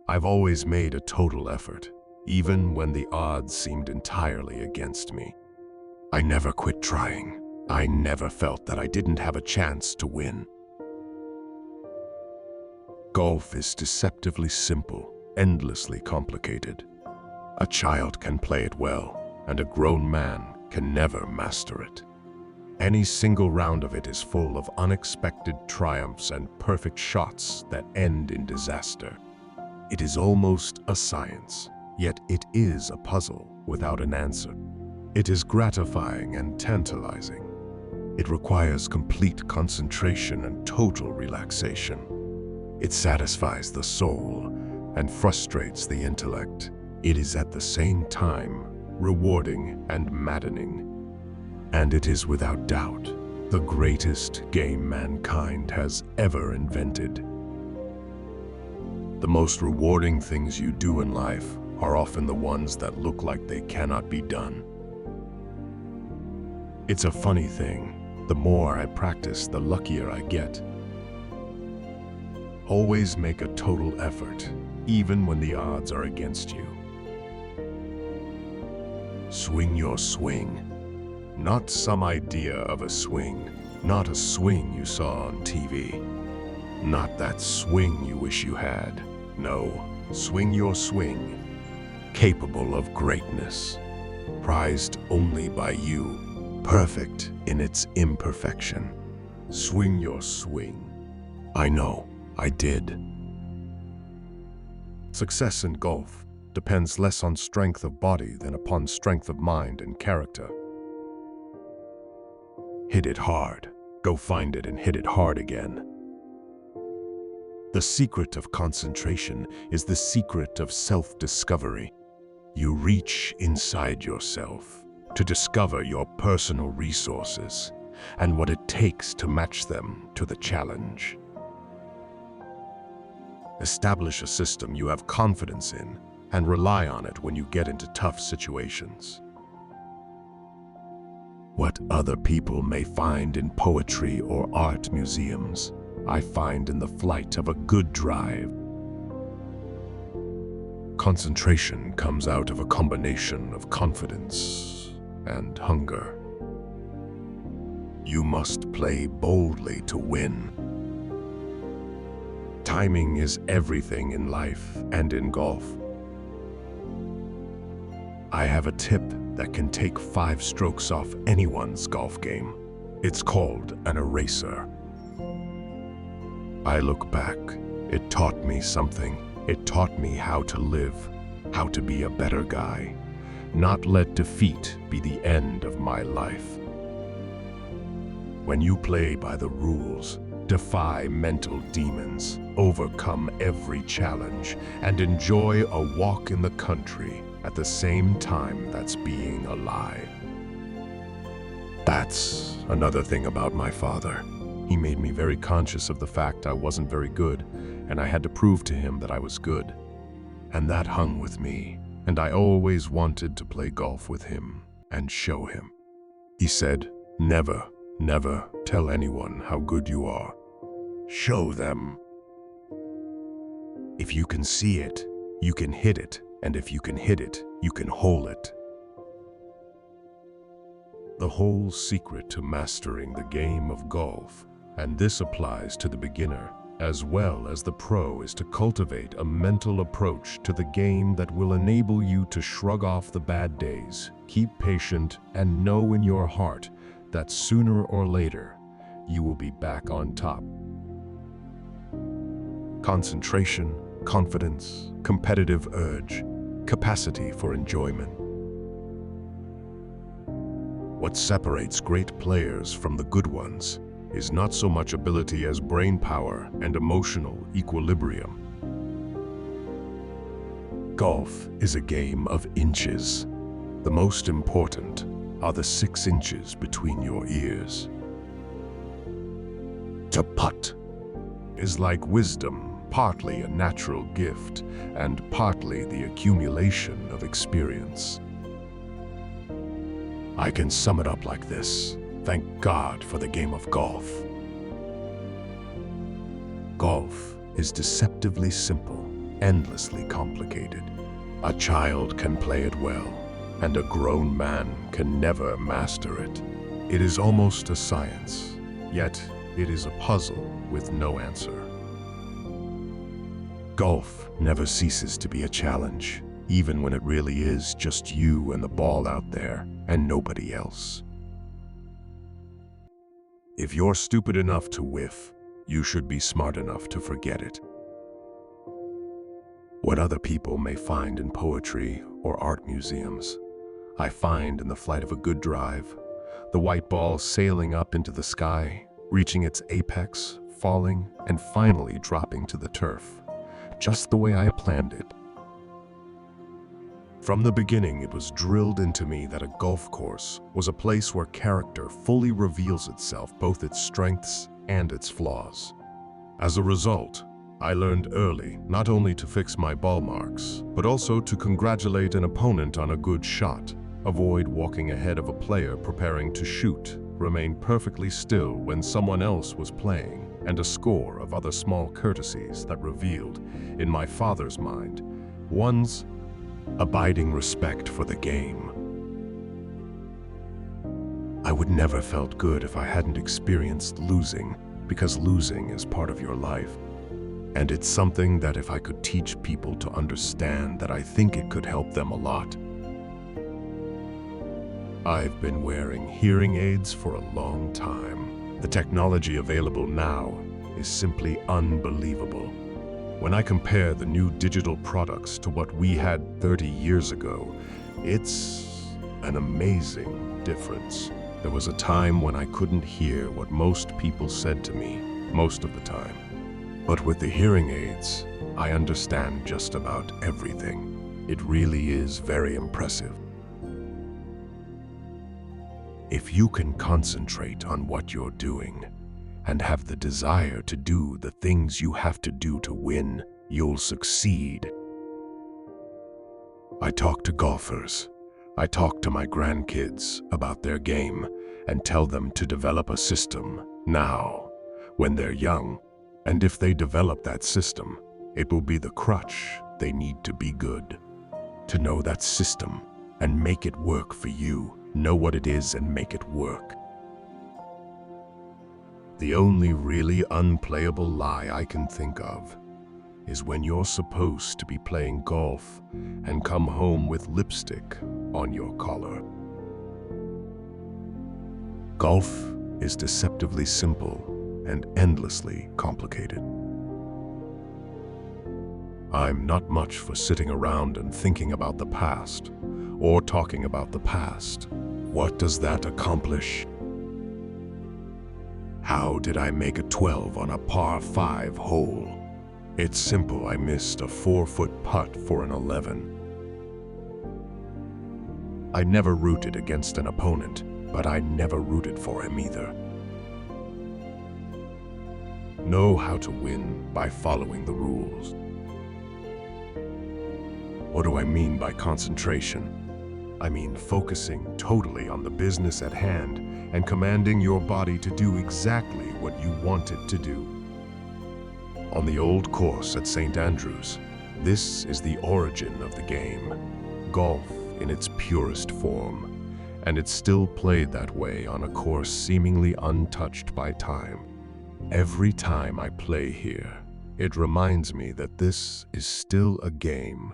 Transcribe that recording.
I've always made a total effort, even when the odds seemed entirely against me. I never quit trying. I never felt that I didn't have a chance to win. Golf is deceptively simple, endlessly complicated. A child can play it well, and a grown man can never master it. Any single round of it is full of unexpected triumphs and perfect shots that end in disaster. It is almost a science, yet it is a puzzle without an answer. It is gratifying and tantalizing. It requires complete concentration and total relaxation. It satisfies the soul and frustrates the intellect. It is at the same time rewarding and maddening. And it is without doubt the greatest game mankind has ever invented. The most rewarding things you do in life are often the ones that look like they cannot be done. It's a funny thing. The more I practice, the luckier I get. Always make a total effort, even when the odds are against you. Swing your swing. Not some idea of a swing. Not a swing you saw on TV. Not that swing you wish you had. No, swing your swing. Capable of greatness. Prized only by you. Perfect in its imperfection. Swing your swing. I know, I did. Success in golf depends less on strength of body than upon strength of mind and character. Hit it hard. Go find it and hit it hard again. The secret of concentration is the secret of self-discovery. You reach inside yourself to discover your personal resources and what it takes to match them to the challenge. Establish a system you have confidence in and rely on it when you get into tough situations. What other people may find in poetry or art museums, I find in the flight of a good drive. Concentration comes out of a combination of confidence and hunger. You must play boldly to win. Timing is everything in life and in golf. I have a tip that can take 5 strokes off anyone's golf game. It's called an eraser. I look back. It taught me something. It taught me how to live, how to be a better guy, not let defeat be the end of my life. When you play by the rules, defy mental demons, overcome every challenge, and enjoy a walk in the country at the same time that's being alive. That's another thing about my father. He made me very conscious of the fact I wasn't very good, and I had to prove to him that I was good. And that hung with me, and I always wanted to play golf with him and show him. He said, never, never tell anyone how good you are. Show them. If you can see it, you can hit it, and if you can hit it, you can hold it. The whole secret to mastering the game of golf, and this applies to the beginner as well as the pro, is to cultivate a mental approach to the game that will enable you to shrug off the bad days, keep patient, and know in your heart that sooner or later you will be back on top. Concentration, confidence, competitive urge, capacity for enjoyment. What separates great players from the good ones is not so much ability as brain power and emotional equilibrium. Golf is a game of inches. The most important are the 6 inches between your ears. To putt is like wisdom, partly a natural gift and partly the accumulation of experience. I can sum it up like this. Thank God for the game of golf. Golf is deceptively simple, endlessly complicated. A child can play it well, and a grown man can never master it. It is almost a science, yet it is a puzzle with no answer. Golf never ceases to be a challenge, even when it really is just you and the ball out there and nobody else. If you're stupid enough to whiff, you should be smart enough to forget it. What other people may find in poetry or art museums, I find in the flight of a good drive, the white ball sailing up into the sky, reaching its apex, falling, and finally dropping to the turf, just the way I planned it. From the beginning, it was drilled into me that a golf course was a place where character fully reveals itself, both its strengths and its flaws. As a result, I learned early not only to fix my ball marks, but also to congratulate an opponent on a good shot, avoid walking ahead of a player preparing to shoot, remain perfectly still when someone else was playing, and a score of other small courtesies that revealed, in my father's mind, one's abiding respect for the game. I would never felt good if I hadn't experienced losing, because losing is part of your life. And it's something that if I could teach people to understand, that I think it could help them a lot. I've been wearing hearing aids for a long time. The technology available now is simply unbelievable. When I compare the new digital products to what we had 30 years ago, it's an amazing difference. There was a time when I couldn't hear what most people said to me, most of the time. But with the hearing aids, I understand just about everything. It really is very impressive. If you can concentrate on what you're doing and have the desire to do the things you have to do to win, you'll succeed. I talk to golfers. I talk to my grandkids about their game and tell them to develop a system now, when they're young. And if they develop that system, it will be the crutch they need to be good. To know that system and make it work for you. Know what it is and make it work. The only really unplayable lie I can think of is when you're supposed to be playing golf and come home with lipstick on your collar. Golf is deceptively simple and endlessly complicated. I'm not much for sitting around and thinking about the past or talking about the past. What does that accomplish? How did I make a 12 on a par 5 hole? It's simple. I missed a 4-foot putt for an 11. I never rooted against an opponent, but I never rooted for him either. Know how to win by following the rules. What do I mean by concentration? I mean focusing totally on the business at hand and commanding your body to do exactly what you want it to do. On the old course at St. Andrews, this is the origin of the game, golf in its purest form, and it's still played that way on a course seemingly untouched by time. Every time I play here, it reminds me that this is still a game